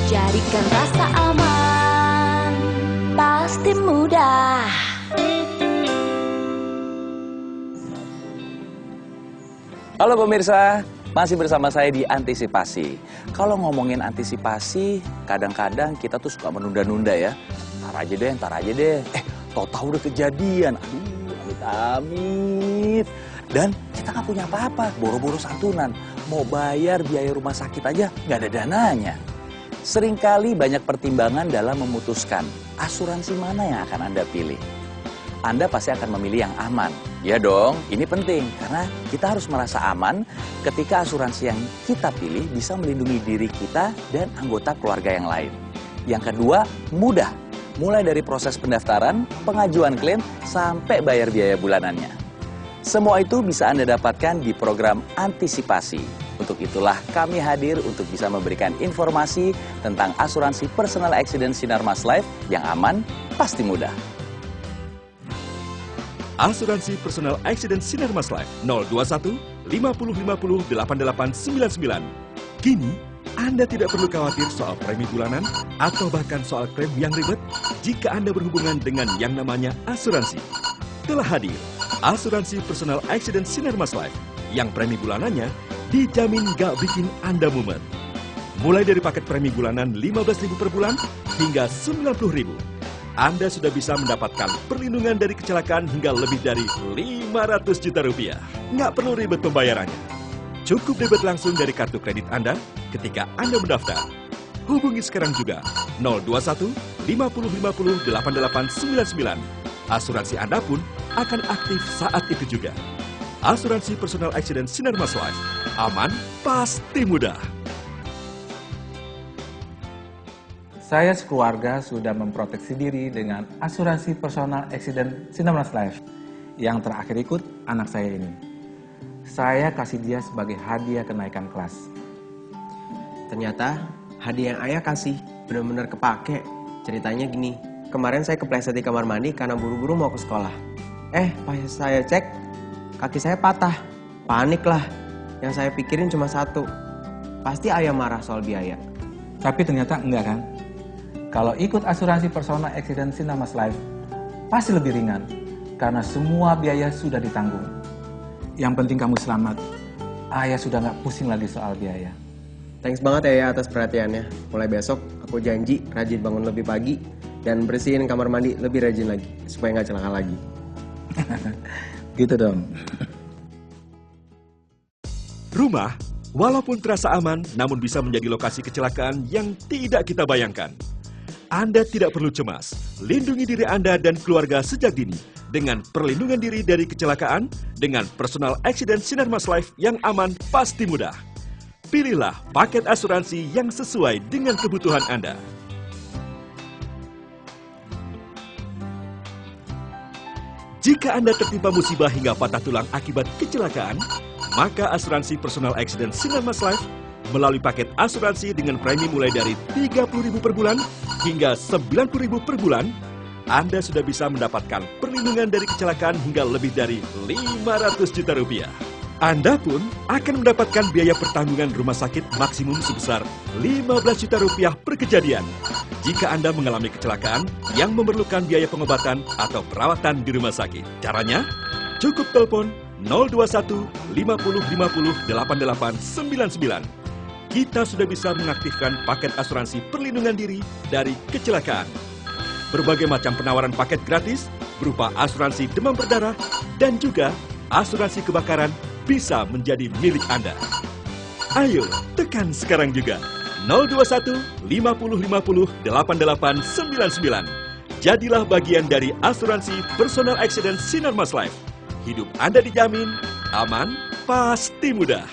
Jadikan rasa aman pasti mudah. Halo pemirsa, masih bersama saya di Antisipasi. Kalau ngomongin antisipasi, kadang-kadang kita tuh suka menunda-nunda ya. Ntar aja deh. Tahu-tahu udah kejadian. Aduh, amit-amit. Dan kita nggak punya apa-apa, boro-boro santunan. Mau bayar biaya rumah sakit aja, nggak ada dananya. Seringkali banyak pertimbangan dalam memutuskan asuransi mana yang akan Anda pilih. Anda pasti akan memilih yang aman. Ya dong, ini penting karena kita harus merasa aman ketika asuransi yang kita pilih bisa melindungi diri kita dan anggota keluarga yang lain. Yang kedua, mudah. Mulai dari proses pendaftaran, pengajuan klaim, sampai bayar biaya bulanannya. Semua itu bisa Anda dapatkan di program Antisipasi. Untuk itulah kami hadir untuk bisa memberikan informasi tentang asuransi personal accident Sinarmas Life yang aman, pasti mudah. Asuransi Personal Accident Sinarmas Life 021 50 50 8899. Kini, Anda tidak perlu khawatir soal premi bulanan atau bahkan soal klaim yang ribet jika Anda berhubungan dengan yang namanya asuransi. Telah hadir Asuransi Personal Accident Sinarmas Life yang premi bulanannya dijamin gak bikin Anda mumet. Mulai dari paket premi bulanan 15.000 per bulan hingga 90.000. Anda sudah bisa mendapatkan perlindungan dari kecelakaan hingga lebih dari 500 juta rupiah. Nggak perlu ribet pembayarannya. Cukup debit langsung dari kartu kredit Anda ketika Anda mendaftar. Hubungi sekarang juga 021 50 50 8899. Asuransi Anda pun akan aktif saat itu juga. Asuransi Personal Accident Sinarmas Life. Aman, pasti mudah. Saya sekeluarga sudah memproteksi diri dengan asuransi personal accident Sinarmas Life. Yang terakhir ikut anak saya ini. Saya kasih dia sebagai hadiah kenaikan kelas. Ternyata hadiah yang ayah kasih benar-benar kepake. Ceritanya gini, kemarin saya kepleset di kamar mandi karena buru-buru mau ke sekolah. Pas saya cek, kaki saya patah. Panik lah. Yang saya pikirin cuma satu, pasti ayah marah soal biaya. Tapi ternyata enggak kan? Kalau ikut asuransi personal accident Sinarmas Life, pasti lebih ringan. Karena semua biaya sudah ditanggung. Yang penting kamu selamat. Ayah sudah nggak pusing lagi soal biaya. Thanks banget ya atas perhatiannya. Mulai besok aku janji rajin bangun lebih pagi dan bersihin kamar mandi lebih rajin lagi supaya nggak celaka lagi. Gitu dong. Rumah, walaupun terasa aman, namun bisa menjadi lokasi kecelakaan yang tidak kita bayangkan. Anda tidak perlu cemas. Lindungi diri Anda dan keluarga sejak dini dengan perlindungan diri dari kecelakaan dengan Personal Accident Sinarmas Life yang aman pasti mudah. Pilihlah paket asuransi yang sesuai dengan kebutuhan Anda. Jika Anda tertimpa musibah hingga patah tulang akibat kecelakaan, maka asuransi Personal Accident Sinarmas Life melalui paket asuransi dengan premi mulai dari 30.000 per bulan hingga 90.000 per bulan, Anda sudah bisa mendapatkan perlindungan dari kecelakaan hingga lebih dari 500 juta rupiah. Anda pun akan mendapatkan biaya pertanggungan rumah sakit maksimum sebesar 15 juta rupiah per kejadian jika Anda mengalami kecelakaan yang memerlukan biaya pengobatan atau perawatan di rumah sakit. Caranya, cukup telepon 021 50 50 8899. Kita sudah bisa mengaktifkan paket asuransi perlindungan diri dari kecelakaan. Berbagai macam penawaran paket gratis berupa asuransi demam berdarah dan juga asuransi kebakaran bisa menjadi milik Anda. Ayo, tekan sekarang juga 021 50 50 8899. Jadilah bagian dari asuransi Personal Accident Sinarmas Life. Hidup Anda dijamin, aman, pasti mudah.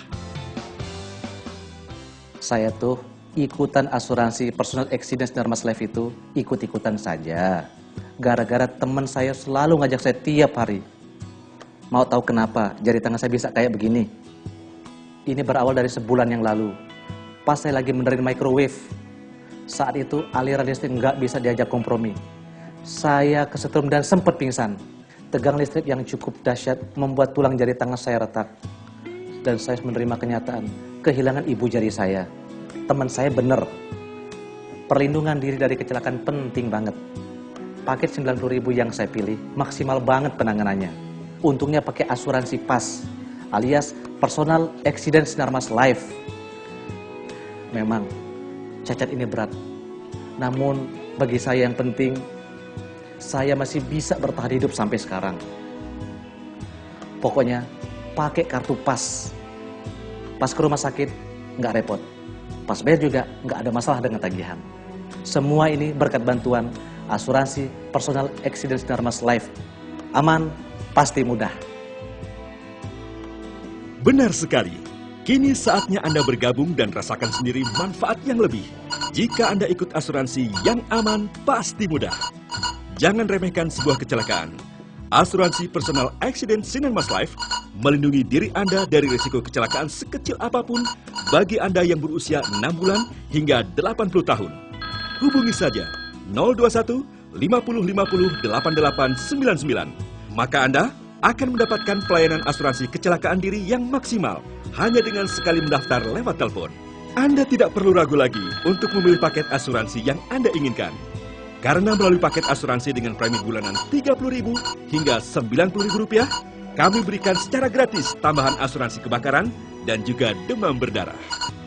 Saya tuh ikutan asuransi personal accident Sinarmas Life itu ikut-ikutan saja. Gara-gara teman saya selalu ngajak saya tiap hari. Mau tahu kenapa jari tangan saya bisa kayak begini? Ini berawal dari sebulan yang lalu. Pas saya lagi benerin microwave. Saat itu aliran listrik nggak bisa diajak kompromi. Saya kesetrum dan sempat pingsan. Tegang listrik yang cukup dahsyat membuat tulang jari tangan saya retak. Dan saya menerima kenyataan kehilangan ibu jari saya. Teman saya bener. Perlindungan diri dari kecelakaan penting banget. Paket 90.000 yang saya pilih maksimal banget penanganannya. Untungnya pakai asuransi PAS alias Personal Accident Sinarmas Life. Memang cacat ini berat. Namun bagi saya yang penting, saya masih bisa bertahan hidup sampai sekarang. Pokoknya pakai kartu PAS. Pas ke rumah sakit nggak repot. Pas bayar juga nggak ada masalah dengan tagihan. Semua ini berkat bantuan asuransi Personal Accident Sinarmas Life. Aman, pasti mudah. Benar sekali. Kini saatnya Anda bergabung dan rasakan sendiri manfaat yang lebih. Jika Anda ikut asuransi yang aman, pasti mudah. Jangan remehkan sebuah kecelakaan. Asuransi Personal Accident Sinarmas Life melindungi diri Anda dari risiko kecelakaan sekecil apapun bagi Anda yang berusia 6 bulan hingga 80 tahun. Hubungi saja 021 50 50 8899. Maka Anda akan mendapatkan pelayanan asuransi kecelakaan diri yang maksimal hanya dengan sekali mendaftar lewat telepon. Anda tidak perlu ragu lagi untuk memilih paket asuransi yang Anda inginkan. Karena melalui paket asuransi dengan premi bulanan Rp30.000 hingga Rp90.000, kami berikan secara gratis tambahan asuransi kebakaran dan juga demam berdarah.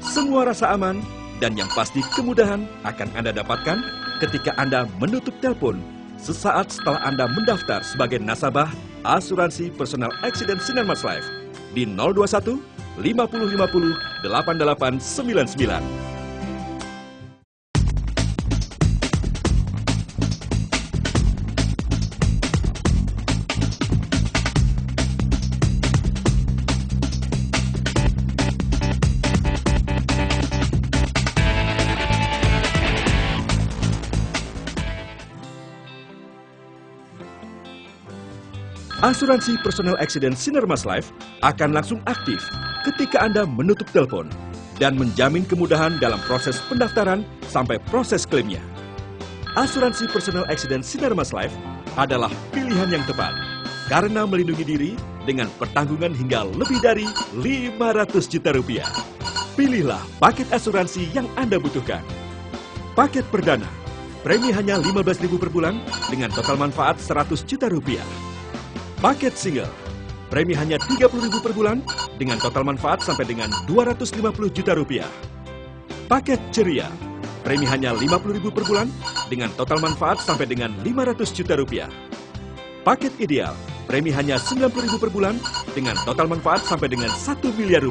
Semua rasa aman dan yang pasti kemudahan akan Anda dapatkan ketika Anda menutup telepon sesaat setelah Anda mendaftar sebagai nasabah asuransi Personal Accident Sinarmas Life di 021 50 50 8899. Asuransi Personal Accident Sinarmas Life akan langsung aktif ketika Anda menutup telepon dan menjamin kemudahan dalam proses pendaftaran sampai proses klaimnya. Asuransi Personal Accident Sinarmas Life adalah pilihan yang tepat karena melindungi diri dengan pertanggungan hingga lebih dari Rp500 juta. Pilihlah paket asuransi yang Anda butuhkan. Paket perdana, premi hanya Rp15.000 per bulan dengan total manfaat Rp100 juta. Paket single, premi hanya Rp30.000 per bulan dengan total manfaat sampai dengan Rp250 juta. Paket ceria, premi hanya Rp50.000 per bulan dengan total manfaat sampai dengan Rp500 juta. Paket ideal, premi hanya Rp90.000 per bulan dengan total manfaat sampai dengan Rp1 miliar.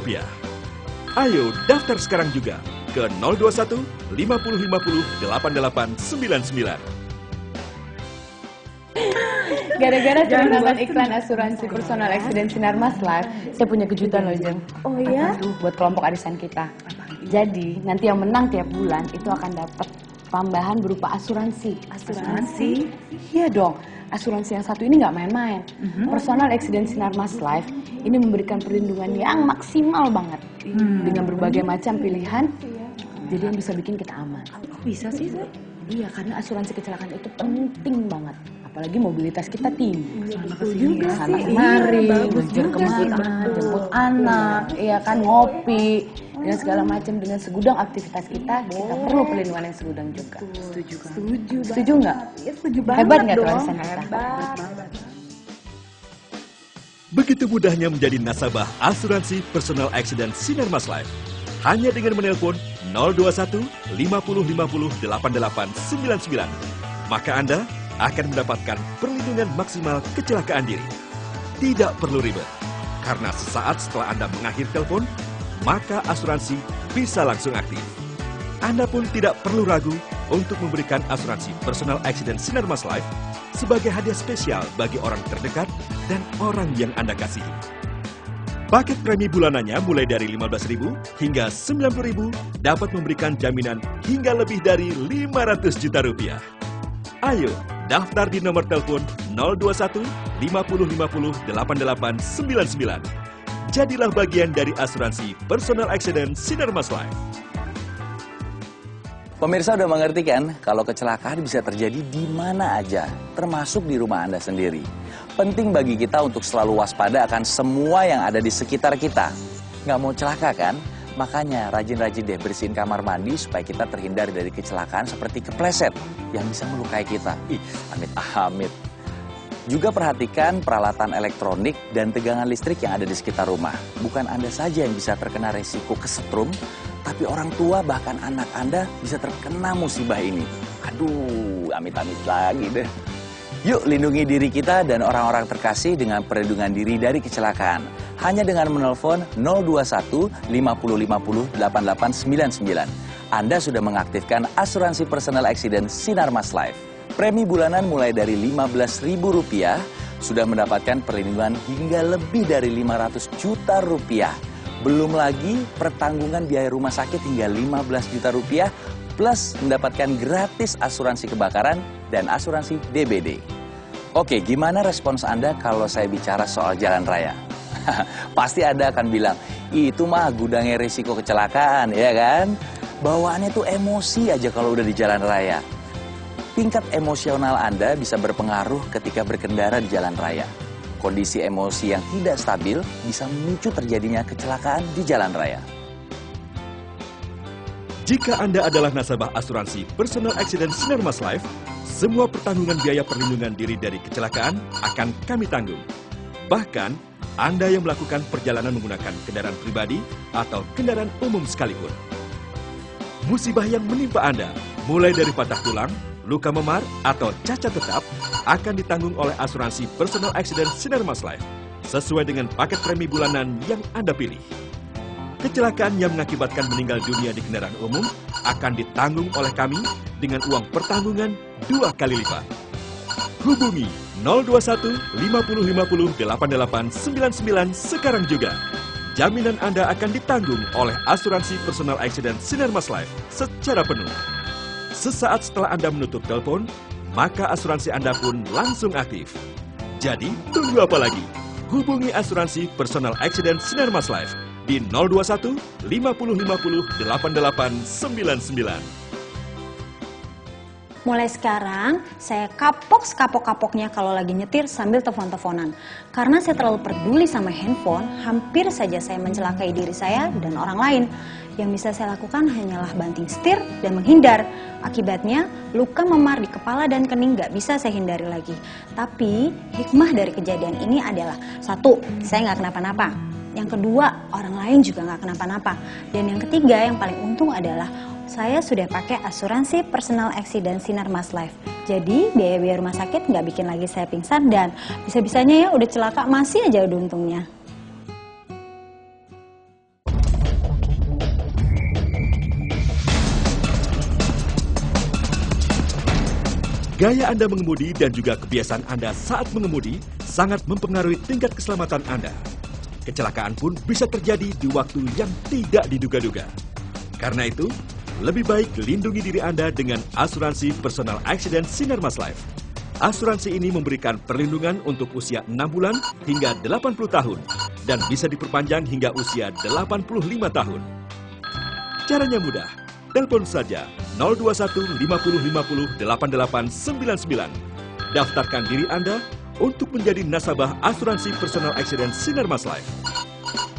Ayo daftar sekarang juga ke 021 50 50 8899. Gara-gara nonton iklan asuransi Personal Accident Sinarmas Life, saya punya kejutan loh, Jeng. Oh ya? Aduh, buat kelompok arisan kita. Jadi, nanti yang menang tiap bulan itu akan dapat tambahan berupa asuransi. Asuransi? Iya dong. Asuransi yang satu ini nggak main-main. Personal Accident Sinarmas Life ini memberikan perlindungan yang maksimal banget. Dengan berbagai macam pilihan, jadi yang bisa bikin kita aman. Kok bisa sih, Soy? Iya, karena asuransi kecelakaan itu penting banget. Apalagi mobilitas kita tinggi. Juga Sana sih, kemari, iya, bagus ngejar juga sih, kemana, betul. jemput anak, iya kan, ngopi, dan segala macam dengan segudang aktivitas kita perlu perlindungan yang segudang juga. Setuju banget. Setuju nggak? Ya, setuju banget Hebat nggak tuh dong. arisan kita? Hebat. Begitu mudahnya menjadi nasabah asuransi Personal Accident Sinarmas Life. Hanya dengan menelpon 021 50 50 8899. Maka Anda akan mendapatkan perlindungan maksimal kecelakaan diri. Tidak perlu ribet, karena sesaat setelah Anda mengakhiri telepon, maka asuransi bisa langsung aktif. Anda pun tidak perlu ragu untuk memberikan asuransi Personal Accident Sinarmas Life sebagai hadiah spesial bagi orang terdekat dan orang yang Anda kasihi. Paket premi bulanannya mulai dari Rp15.000 hingga Rp90.000 dapat memberikan jaminan hingga lebih dari Rp500 juta. Ayo, daftar di nomor telepon 021 50 50 8899. Jadilah bagian dari asuransi Personal Accident Sinarmas Life. Pemirsa udah mengerti kan kalau kecelakaan bisa terjadi di mana aja, termasuk di rumah Anda sendiri. Penting bagi kita untuk selalu waspada akan semua yang ada di sekitar kita. Nggak mau celaka kan? Makanya rajin-rajin deh bersihin kamar mandi supaya kita terhindar dari kecelakaan seperti kepleset yang bisa melukai kita. Ih, amit-amit. Juga perhatikan peralatan elektronik dan tegangan listrik yang ada di sekitar rumah. Bukan Anda saja yang bisa terkena resiko kesetrum, tapi orang tua bahkan anak Anda bisa terkena musibah ini. Aduh, amit-amit lagi deh. Yuk lindungi diri kita dan orang-orang terkasih dengan perlindungan diri dari kecelakaan. Hanya dengan menelpon 021 50 50 8899. Anda sudah mengaktifkan asuransi personal accident Sinarmas Life. Premi bulanan mulai dari Rp15.000 sudah mendapatkan perlindungan hingga lebih dari Rp500 juta. Belum lagi pertanggungan biaya rumah sakit hingga Rp15 juta plus mendapatkan gratis asuransi kebakaran dan asuransi DBD. Oke, gimana respons Anda kalau saya bicara soal jalan raya? Pasti Anda akan bilang, itu mah gudangnya risiko kecelakaan, ya kan? Bawaannya tuh emosi aja kalau udah di jalan raya. Tingkat emosional Anda bisa berpengaruh ketika berkendara di jalan raya. Kondisi emosi yang tidak stabil bisa memicu terjadinya kecelakaan di jalan raya. Jika Anda adalah nasabah asuransi Personal Accident Sinarmas Life, semua pertanggungan biaya perlindungan diri dari kecelakaan akan kami tanggung. Bahkan, Anda yang melakukan perjalanan menggunakan kendaraan pribadi atau kendaraan umum sekalipun. Musibah yang menimpa Anda, mulai dari patah tulang, luka memar, atau cacat tetap, akan ditanggung oleh asuransi Personal Accident Sinarmas Life, sesuai dengan paket premi bulanan yang Anda pilih. Kecelakaan yang mengakibatkan meninggal dunia di kendaraan umum akan ditanggung oleh kami dengan uang pertanggungan 2 kali lipat. Hubungi 021 50 50 8899 sekarang juga. Jaminan Anda akan ditanggung oleh asuransi Personal Accident Sinarmas Life secara penuh. Sesaat setelah Anda menutup telepon, maka asuransi Anda pun langsung aktif. Jadi, tunggu apa lagi? Hubungi asuransi Personal Accident Sinarmas Life di 021 50 50 8899. Mulai sekarang, saya kapok sekapok-kapoknya kalau lagi nyetir sambil telepon-teleponan. Karena saya terlalu peduli sama handphone, hampir saja saya mencelakai diri saya dan orang lain. Yang bisa saya lakukan hanyalah banting setir dan menghindar. Akibatnya, luka memar di kepala dan kening gak bisa saya hindari lagi. Tapi, hikmah dari kejadian ini adalah, 1, saya gak kenapa-napa. Yang kedua, orang lain juga gak kenapa-napa. Dan yang ketiga, yang paling untung adalah, saya sudah pakai asuransi Personal Accident Sinarmas Life. Jadi biaya-biaya rumah sakit nggak bikin lagi saya pingsan dan bisa-bisanya ya udah celaka masih aja udah untungnya. Gaya Anda mengemudi dan juga kebiasaan Anda saat mengemudi sangat mempengaruhi tingkat keselamatan Anda. Kecelakaan pun bisa terjadi di waktu yang tidak diduga-duga. Karena itu, lebih baik lindungi diri Anda dengan asuransi Personal Accident Sinarmas Life. Asuransi ini memberikan perlindungan untuk usia 6 bulan hingga 80 tahun dan bisa diperpanjang hingga usia 85 tahun. Caranya mudah, telepon saja 021 50 50 8899. Daftarkan diri Anda untuk menjadi nasabah asuransi Personal Accident Sinarmas Life.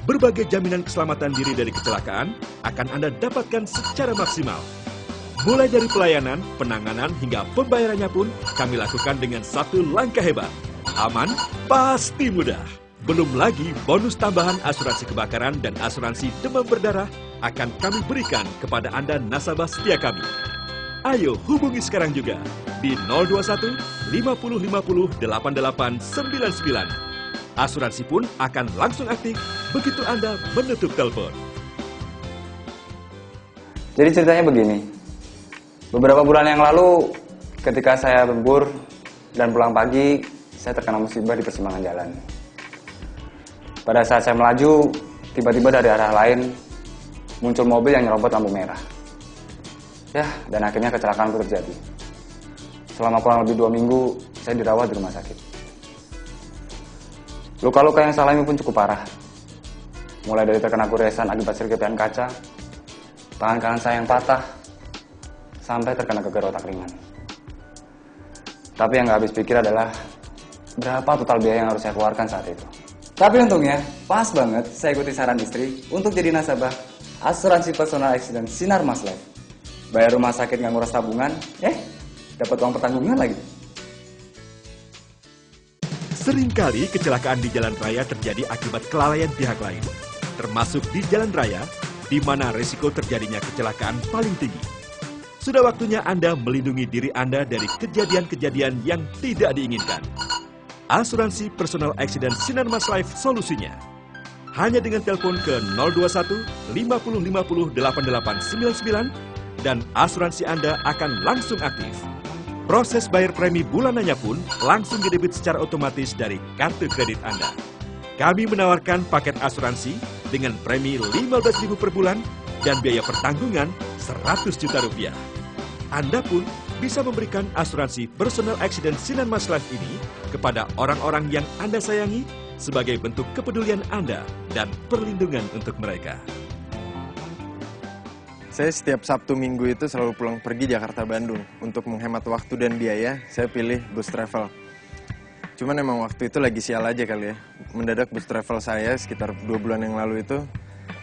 Berbagai jaminan keselamatan diri dari kecelakaan akan Anda dapatkan secara maksimal. Mulai dari pelayanan, penanganan, hingga pembayarannya pun kami lakukan dengan satu langkah hebat. Aman, pasti mudah. Belum lagi bonus tambahan asuransi kebakaran dan asuransi demam berdarah akan kami berikan kepada Anda nasabah setia kami. Ayo hubungi sekarang juga di 021 50 50 8899. Asuransi pun akan langsung aktif begitu Anda menutup telepon. Jadi ceritanya begini, beberapa bulan yang lalu ketika saya lembur dan pulang pagi, saya terkena musibah di persimpangan jalan. Pada saat saya melaju, tiba-tiba dari arah lain muncul mobil yang nyerobot lampu merah. Ya, dan akhirnya kecelakaan pun terjadi. Selama kurang lebih 2 minggu, saya dirawat di rumah sakit. Luka-luka yang saya alami pun cukup parah. Mulai dari terkena goresan akibat sergepian kaca, tangan kanan saya yang patah, sampai terkena gegar otak ringan. Tapi yang gak habis pikir adalah berapa total biaya yang harus saya keluarkan saat itu. Tapi untungnya, pas banget saya ikuti saran istri untuk jadi nasabah asuransi personal accident Sinar Mas Life. Bayar rumah sakit nggak ngurus tabungan, dapat uang pertanggungan lagi. Seringkali kecelakaan di jalan raya terjadi akibat kelalaian pihak lain, termasuk di jalan raya, di mana risiko terjadinya kecelakaan paling tinggi. Sudah waktunya Anda melindungi diri Anda dari kejadian-kejadian yang tidak diinginkan. Asuransi Personal Accident Sinar Mas Life solusinya. Hanya dengan telepon ke 021 50 50 8899 dan asuransi Anda akan langsung aktif. Proses bayar premi bulanannya pun langsung didebit secara otomatis dari kartu kredit Anda. Kami menawarkan paket asuransi dengan premi 15.000 per bulan dan biaya pertanggungan 100 juta rupiah. Anda pun bisa memberikan asuransi Personal Accident Sinar Mas Life ini kepada orang-orang yang Anda sayangi sebagai bentuk kepedulian Anda dan perlindungan untuk mereka. Saya setiap Sabtu Minggu itu selalu pulang pergi Jakarta-Bandung. Untuk menghemat waktu dan biaya, saya pilih bus travel. Cuman emang waktu itu lagi sial aja kali ya. Mendadak bus travel saya sekitar 2 bulan yang lalu itu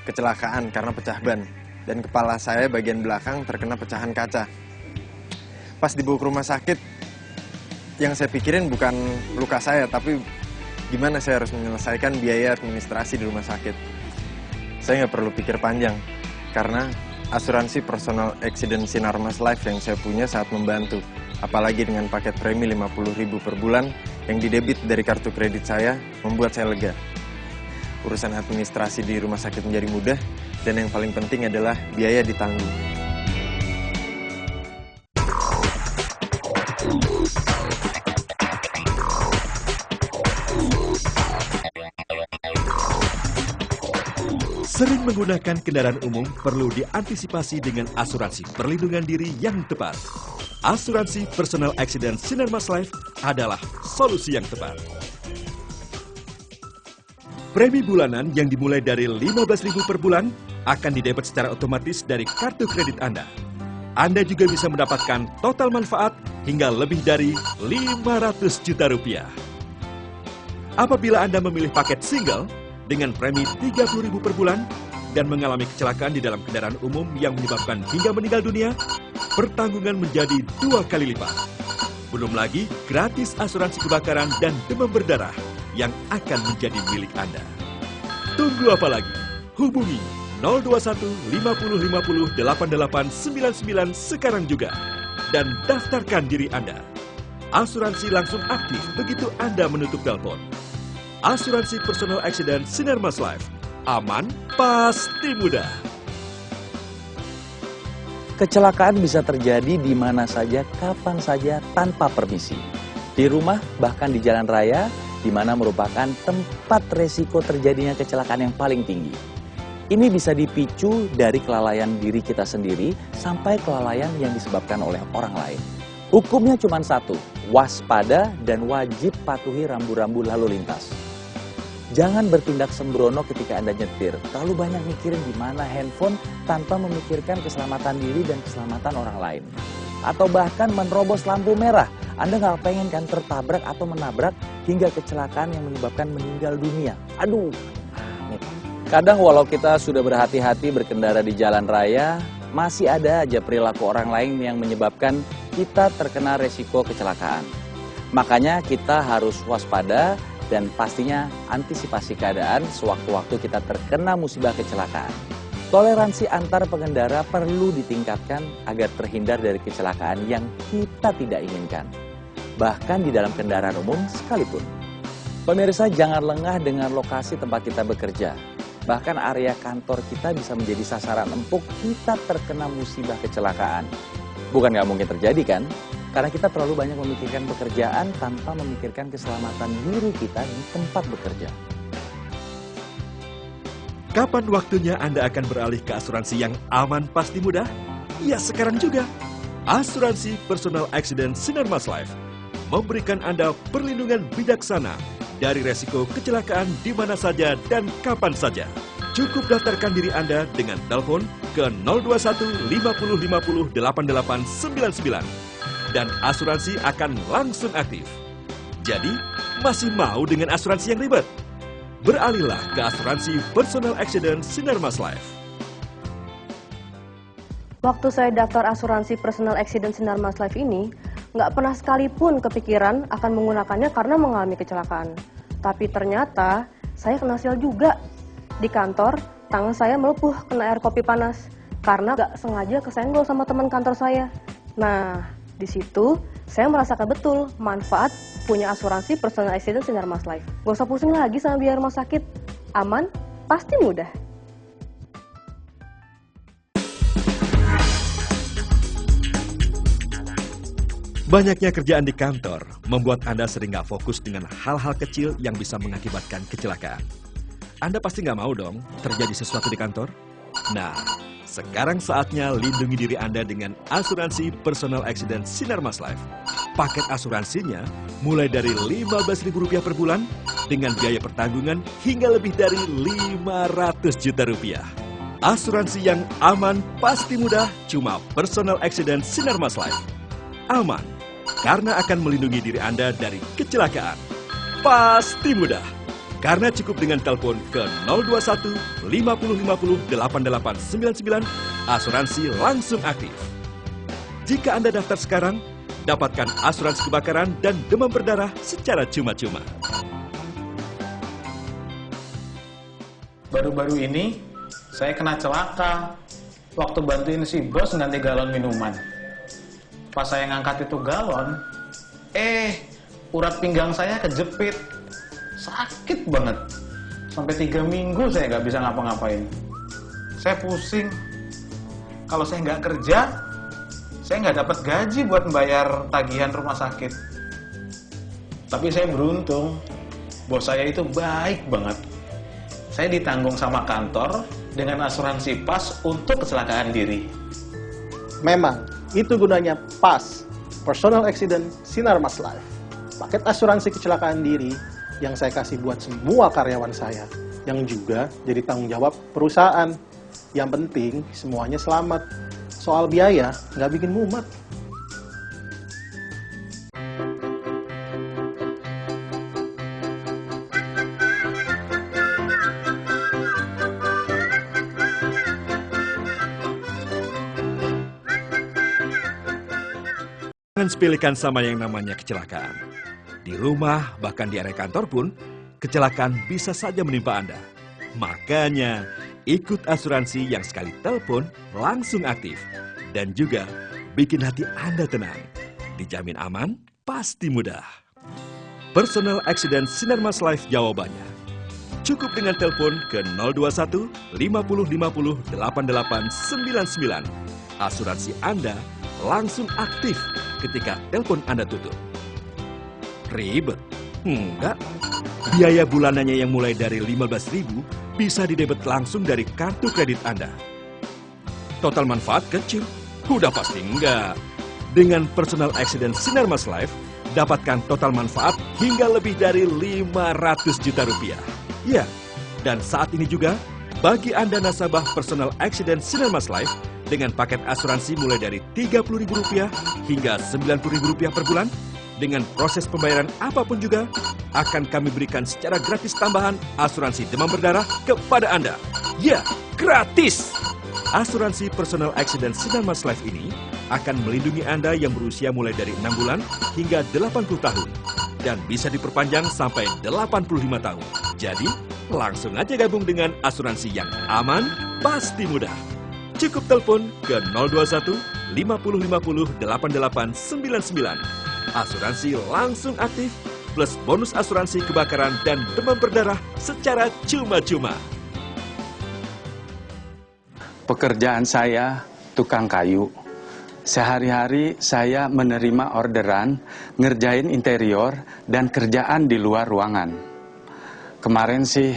kecelakaan karena pecah ban. Dan kepala saya bagian belakang terkena pecahan kaca. Pas dibawa ke rumah sakit, yang saya pikirin bukan luka saya, tapi gimana saya harus menyelesaikan biaya administrasi di rumah sakit. Saya nggak perlu pikir panjang, karena asuransi Personal Accident Sinar Mas Life yang saya punya sangat membantu. Apalagi dengan paket premi 50.000 per bulan yang didebit dari kartu kredit saya, membuat saya lega. Urusan administrasi di rumah sakit menjadi mudah, dan yang paling penting adalah biaya ditanggung. Sering menggunakan kendaraan umum perlu diantisipasi dengan asuransi perlindungan diri yang tepat. Asuransi Personal Accident Sinar Mas Life adalah solusi yang tepat. Premi bulanan yang dimulai dari 15.000 per bulan akan didebet secara otomatis dari kartu kredit Anda. Anda juga bisa mendapatkan total manfaat hingga lebih dari 500 juta rupiah. Apabila Anda memilih paket single dengan premi 30.000 per bulan dan mengalami kecelakaan di dalam kendaraan umum yang menyebabkan hingga meninggal dunia, pertanggungan menjadi 2 kali lipat. Belum lagi gratis asuransi kebakaran dan demam berdarah yang akan menjadi milik Anda. Tunggu apa lagi? Hubungi 021 50 50 8899 sekarang juga dan daftarkan diri Anda. Asuransi langsung aktif begitu Anda menutup telepon. Asuransi Personal Accident Sinar Mas Life. Aman, pasti mudah. Kecelakaan bisa terjadi di mana saja, kapan saja, tanpa permisi. Di rumah, bahkan di jalan raya, di mana merupakan tempat resiko terjadinya kecelakaan yang paling tinggi. Ini bisa dipicu dari kelalaian diri kita sendiri sampai kelalaian yang disebabkan oleh orang lain. Hukumnya cuma satu, waspada dan wajib patuhi rambu-rambu lalu lintas. Jangan bertindak sembrono ketika Anda nyetir. Terlalu banyak mikirin di mana handphone tanpa memikirkan keselamatan diri dan keselamatan orang lain. Atau bahkan menerobos lampu merah. Anda nggak pengen kan tertabrak atau menabrak hingga kecelakaan yang menyebabkan meninggal dunia. Aduh, amit. Kadang walau kita sudah berhati-hati berkendara di jalan raya, masih ada aja perilaku orang lain yang menyebabkan kita terkena resiko kecelakaan. Makanya kita harus waspada dan pastinya antisipasi keadaan sewaktu-waktu kita terkena musibah kecelakaan. Toleransi antar pengendara perlu ditingkatkan agar terhindar dari kecelakaan yang kita tidak inginkan. Bahkan di dalam kendaraan umum sekalipun. Pemirsa, jangan lengah dengan lokasi tempat kita bekerja. Bahkan area kantor kita bisa menjadi sasaran empuk kita terkena musibah kecelakaan. Bukan nggak mungkin terjadi kan? Karena kita terlalu banyak memikirkan pekerjaan tanpa memikirkan keselamatan diri kita di tempat bekerja. Kapan waktunya Anda akan beralih ke asuransi yang aman pasti mudah? Ya sekarang juga. Asuransi Personal Accident Sinar Mas Life memberikan Anda perlindungan bijaksana dari resiko kecelakaan di mana saja dan kapan saja. Cukup daftarkan diri Anda dengan telepon ke 021 50 50 8899 dan asuransi akan langsung aktif. Jadi, masih mau dengan asuransi yang ribet? Beralihlah ke asuransi Personal Accident Sinar Mas Life. Waktu saya daftar asuransi personal accident Sinarmas Life ini, nggak pernah sekalipun kepikiran akan menggunakannya karena mengalami kecelakaan. Tapi ternyata saya kena sial juga. Di kantor, tangan saya melepuh kena air kopi panas karena nggak sengaja kesenggol sama teman kantor saya. Nah, di situ saya merasakan betul manfaat punya asuransi personal accident Sinarmas Life. Gak usah pusing lagi sama biaya rumah sakit. Aman, pasti mudah. Banyaknya kerjaan di kantor membuat Anda sering nggak fokus dengan hal-hal kecil yang bisa mengakibatkan kecelakaan. Anda pasti nggak mau dong terjadi sesuatu di kantor? Nah, sekarang saatnya lindungi diri Anda dengan asuransi personal accident Sinarmas Life. Paket asuransinya mulai dari Rp15.000 per bulan dengan biaya pertanggungan hingga lebih dari Rp500 juta. Asuransi yang aman pasti mudah cuma personal accident Sinarmas Life. Aman karena akan melindungi diri Anda dari kecelakaan. Pasti mudah. Karena cukup dengan telepon ke 021 50 50 8899, asuransi langsung aktif. Jika Anda daftar sekarang, dapatkan asuransi kebakaran dan demam berdarah secara cuma-cuma. Baru-baru ini, saya kena celaka waktu bantuin si bos ganti galon minuman. Pas saya ngangkat itu galon, urat pinggang saya kejepit. Sakit banget. Sampai 3 minggu saya nggak bisa ngapa-ngapain. Saya pusing. Kalau saya nggak kerja, saya nggak dapat gaji buat membayar tagihan rumah sakit. Tapi saya beruntung, bos saya itu baik banget. Saya ditanggung sama kantor dengan asuransi PAS untuk kecelakaan diri. Memang, itu gunanya PAS, Personal Accident Sinarmas Life. Paket asuransi kecelakaan diri yang saya kasih buat semua karyawan saya, yang juga jadi tanggung jawab perusahaan. Yang penting semuanya selamat. Soal biaya nggak bikin mumet. Jangan sepelekan sama yang namanya kecelakaan. Di rumah, bahkan di area kantor pun, kecelakaan bisa saja menimpa Anda. Makanya, ikut asuransi yang sekali telepon langsung aktif. Dan juga bikin hati Anda tenang. Dijamin aman, pasti mudah. Personal Accident Sinarmas Life jawabannya. Cukup dengan telepon ke 021 50 50 8899. Asuransi Anda langsung aktif ketika telepon Anda tutup. Ribet? Enggak. Biaya bulanannya yang mulai dari Rp15.000 bisa didebet langsung dari kartu kredit Anda. Total manfaat kecil? Udah pasti enggak. Dengan Personal Accident Sinarmas Life, dapatkan total manfaat hingga lebih dari Rp500 juta. Ya, dan saat ini juga, bagi Anda nasabah Personal Accident Sinarmas Life, dengan paket asuransi mulai dari Rp30.000 hingga Rp90.000 per bulan, dengan proses pembayaran apapun juga, akan kami berikan secara gratis tambahan asuransi demam berdarah kepada Anda. Ya, gratis! Asuransi Personal Accident Sinarmas Life ini akan melindungi Anda yang berusia mulai dari 6 bulan hingga 80 tahun. Dan bisa diperpanjang sampai 85 tahun. Jadi, langsung aja gabung dengan asuransi yang aman, pasti mudah. Cukup telepon ke 021 50 50 8899. Asuransi langsung aktif, plus bonus asuransi kebakaran dan demam berdarah secara cuma-cuma. Pekerjaan saya tukang kayu. Sehari-hari saya menerima orderan, ngerjain interior, dan kerjaan di luar ruangan. Kemarin sih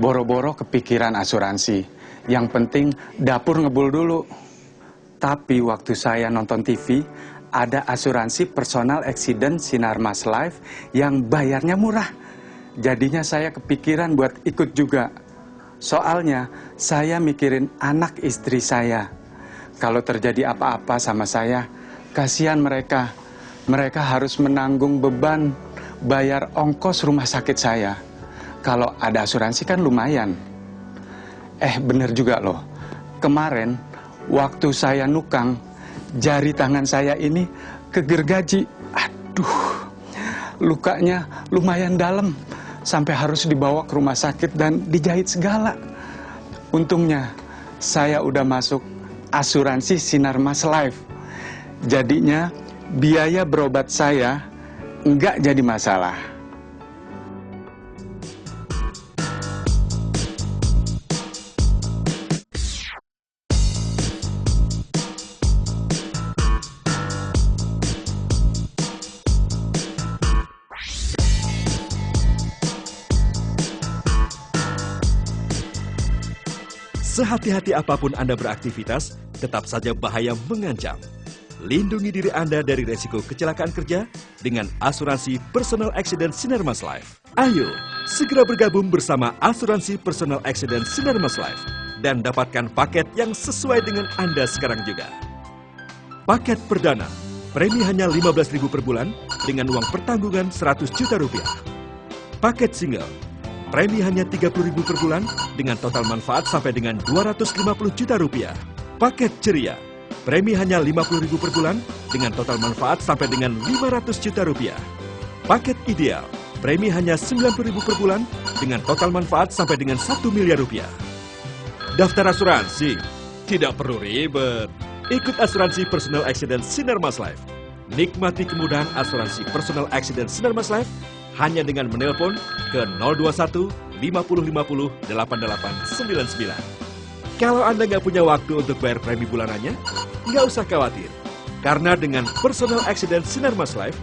boro-boro kepikiran asuransi. Yang penting dapur ngebul dulu. Tapi waktu saya nonton TV, ada asuransi Personal Accident Sinarmas Life yang bayarnya murah. Jadinya saya kepikiran buat ikut juga. Soalnya saya mikirin anak istri saya. Kalau terjadi apa-apa sama saya, kasihan mereka. Mereka harus menanggung beban bayar ongkos rumah sakit saya. Kalau ada asuransi kan lumayan. Bener juga loh. Kemarin waktu saya nukang, jari tangan saya ini kegergaji. Aduh, lukanya lumayan dalam, sampai harus dibawa ke rumah sakit dan dijahit segala. Untungnya, saya udah masuk asuransi Sinarmas Life. Jadinya, biaya berobat saya nggak jadi masalah. Sehati-hati apapun Anda beraktivitas, tetap saja bahaya mengancam. Lindungi diri Anda dari resiko kecelakaan kerja dengan asuransi Personal Accident Sinarmas Life. Ayo, segera bergabung bersama asuransi Personal Accident Sinarmas Life dan dapatkan paket yang sesuai dengan Anda sekarang juga. Paket perdana, premi hanya Rp15.000 per bulan dengan uang pertanggungan Rp100 juta. Paket single, premi hanya Rp30.000 per bulan dengan total manfaat sampai dengan Rp250 juta. Paket ceria, premi hanya Rp50.000 per bulan dengan total manfaat sampai dengan Rp500 juta. Paket ideal, premi hanya Rp90.000 per bulan dengan total manfaat sampai dengan Rp1 miliar. Daftar asuransi, tidak perlu ribet. Ikut asuransi Personal Accident Sinarmas Life. Nikmati kemudahan asuransi Personal Accident Sinarmas Life hanya dengan menelpon ke 021 50 50 8899. Kalau Anda nggak punya waktu untuk bayar premi bulanannya, nggak usah khawatir. Karena dengan Personal Accident Sinarmas Life,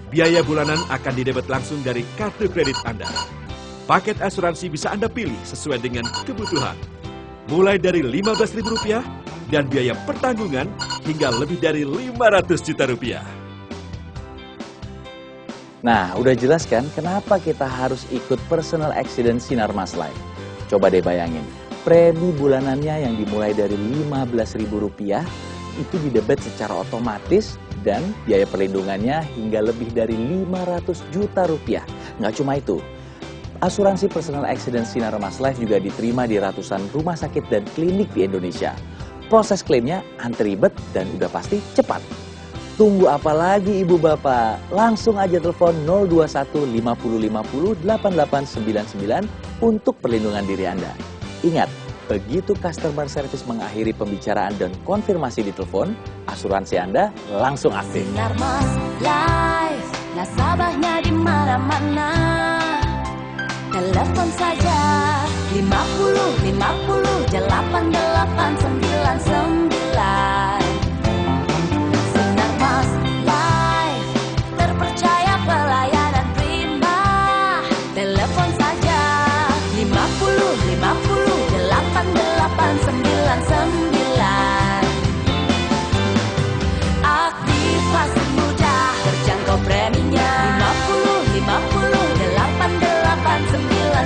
biaya bulanan akan didebet langsung dari kartu kredit Anda. Paket asuransi bisa Anda pilih sesuai dengan kebutuhan. Mulai dari Rp15.000 dan biaya pertanggungan hingga lebih dari Rp500 juta. Nah, udah jelas kan kenapa kita harus ikut Personal Accident Sinarmas Life? Coba deh bayangin, premi bulanannya yang dimulai dari Rp15.000 itu didebet secara otomatis dan biaya perlindungannya hingga lebih dari Rp500 juta. Nggak cuma itu, asuransi Personal Accident Sinarmas Life juga diterima di ratusan rumah sakit dan klinik di Indonesia. Proses klaimnya anti ribet dan udah pasti cepat. Tunggu apa lagi ibu bapak? Langsung aja telepon 021 50 50 8899 untuk perlindungan diri Anda. Ingat, begitu customer service mengakhiri pembicaraan dan konfirmasi di telepon, asuransi Anda langsung aktif. Sinarmas Life, nasabahnya di mana-mana. Telepon saja 50 50 8899. Sinarmas Life, terpercaya pelayanan prima. Telepon saja 50 50 8899. Aktivasi mudah, terjangkau preminya 50 50 8899.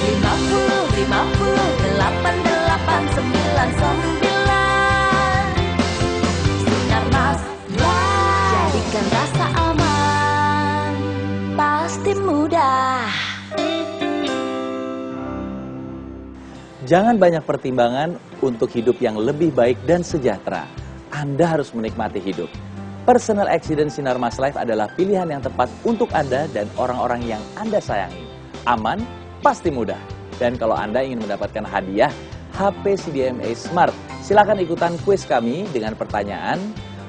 50 50 8899. Sinarmas Life, jadikan rasa aman pasti mudah. Jangan banyak pertimbangan untuk hidup yang lebih baik dan sejahtera. Anda harus menikmati hidup. Personal Accident Sinarmas Life adalah pilihan yang tepat untuk Anda dan orang-orang yang Anda sayangi. Aman, pasti mudah. Dan kalau Anda ingin mendapatkan hadiah HP CDMA Smart, silakan ikutan kuis kami dengan pertanyaan,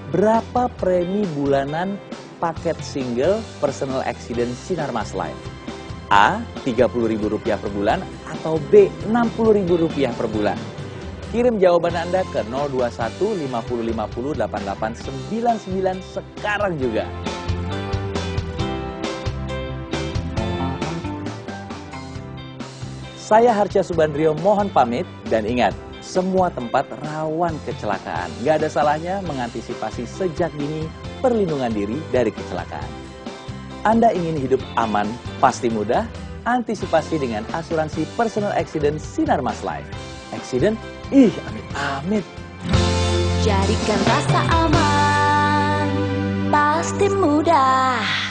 berapa premi bulanan paket single Personal Accident Sinarmas Life? A. Rp30.000 per bulan atau B. Rp60.000 per bulan? Kirim jawaban Anda ke 021 50 50 8899 sekarang juga. Saya Harsha Subandrio mohon pamit dan ingat, semua tempat rawan kecelakaan. Gak ada salahnya mengantisipasi sejak dini perlindungan diri dari kecelakaan. Anda ingin hidup aman, pasti mudah, antisipasi dengan asuransi Personal Accident Sinarmas Life. Accident? Ih, amit-amit. Jadikan rasa aman pasti mudah.